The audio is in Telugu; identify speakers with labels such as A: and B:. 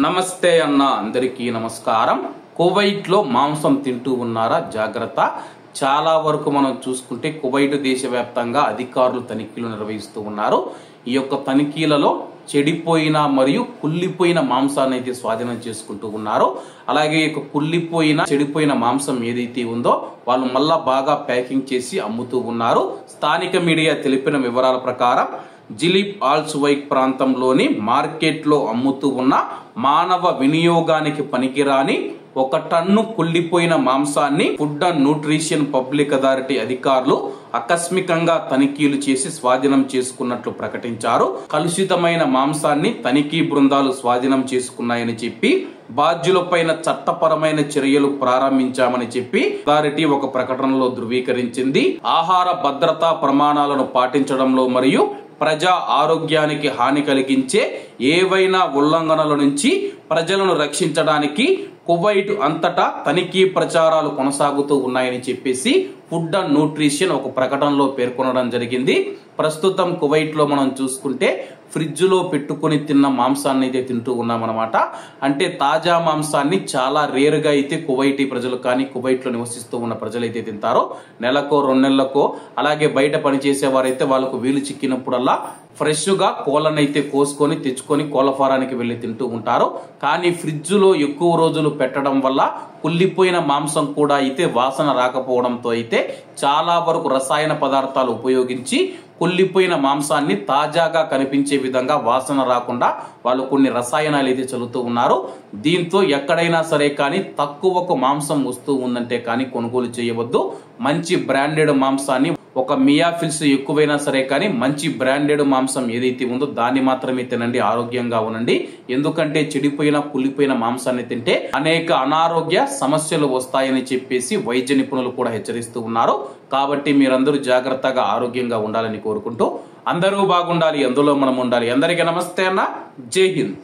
A: నమస్తే అన్న అందరికీ నమస్కారం. కువైట్ లో మాంసం తింటూ ఉన్నారా? జాగ్రత్త. చాలా వరకు మనం చూసుకుంటే కువైట్ దేశవ్యాప్తంగా అధికారులు తనిఖీలు నిర్వహిస్తూ ఉన్నారు. ఈ యొక్క తనిఖీలలో చెడిపోయిన మరియు కుళ్ళిపోయిన మాంసాన్ని అయితే స్వాధీనం చేసుకుంటూ ఉన్నారు. అలాగే కుళ్ళిపోయిన చెడిపోయిన మాంసం ఏదైతే ఉందో వాళ్ళు మళ్ళా బాగా ప్యాకింగ్ చేసి అమ్ముతూ ఉన్నారు. స్థానిక మీడియా తెలిపిన వివరాల ప్రకారం జిలిబ్ ఆల్ సువైక్ ప్రాంతంలోని మార్కెట్ లో అమ్ముతూ ఉన్న మానవ వినియోగానికి పనికిరాని 1 టన్ను కుళ్ళిపోయిన మాంసాన్ని food and nutrition public authority అధికారులు ఆకస్మికంగా తనిఖీలు చేసి స్వాధీనం చేసుకున్నట్లు ప్రకటించారు. కలుషితమైన మాంసాన్ని తనిఖీ బృందాలు స్వాధీనం చేసుకున్నాయని చెప్పి బాధ్యులపైన చట్టపరమైన చర్యలు ప్రారంభించామని చెప్పి అథారిటీ ఒక ప్రకటనలో ధృవీకరించింది. ఆహార భద్రతా ప్రమాణాలను పాటించడంలో మరియు ప్రజా ఆరోగ్యానికి హాని కలిగించే ఏవైనా ఉల్లంఘనల నుంచి ప్రజలను రక్షించడానికి కువైట్ అంతటా తనిఖీ ప్రచారాలు కొనసాగుతూ ఉన్నాయని చెప్పేసి ఫుడ్ అండ్ న్యూట్రిషన్ ఒక ప్రకటనలో పేర్కొనడం జరిగింది. ప్రస్తుతం కువైట్ లో మనం చూసుకుంటే ఫ్రిడ్జ్ లో పెట్టుకుని తిన్న మాంసాన్ని అయితే తింటూ ఉన్నామన్నమాట. అంటే తాజా మాంసాన్ని చాలా రేర్ గా అయితే కువైటీ ప్రజలు కానీ కువైట్ లో నివసిస్తూ ఉన్న ప్రజలు అయితే తింటారో, నెలకో 2 నెలలకో అలాగే బయట పనిచేసే వారైతే వాళ్ళకు వీలు చిక్కినప్పుడల్లా ఫ్రెష్ గా కోళ్ళని అయితే కోసుకొని తెచ్చుకొని కోళ్ళ ఫారానికి వెళ్లి తింటూ ఉంటారు. కానీ ఫ్రిడ్జ్ లో ఎక్కువ రోజులు పెట్టడం వల్ల కుళ్ళిపోయిన మాంసం కూడా అయితే వాసన రాకపోవడంతో అయితే చాలా వరకు రసాయన పదార్థాలు ఉపయోగించి కుళ్ళిపోయిన మాంసాన్ని తాజాగా కనిపించే విధంగా వాసన రాకుండా వాళ్ళు కొన్ని రసాయనాలు అయితే చల్లుతూ ఉన్నారు. దీంతో ఎక్కడైనా సరే కానీ తక్కువకు మాంసం వస్తూ ఉందంటే కానీ కొనుగోలు చేయవద్దు. మంచి బ్రాండెడ్ మాంసాన్ని ఒక మియాఫిల్స్ ఎక్కువైనా సరే కానీ మంచి బ్రాండెడ్ మాంసం ఏదైతే ఉందో దాన్ని మాత్రమే తినండి. ఆరోగ్యంగా ఉండండి. ఎందుకంటే చెడిపోయిన కుళ్ళిపోయిన మాంసాన్ని తింటే అనేక అనారోగ్య సమస్యలు వస్తాయని చెప్పేసి వైద్య నిపుణులు కూడా హెచ్చరిస్తూ ఉన్నారు. కాబట్టి మీరందరూ జాగ్రత్తగా ఆరోగ్యంగా ఉండాలని కోరుకుంటూ అందరూ బాగుండాలి, అందులో మనం ఉండాలి. అందరికీ నమస్తే అన్న. జై హింద్.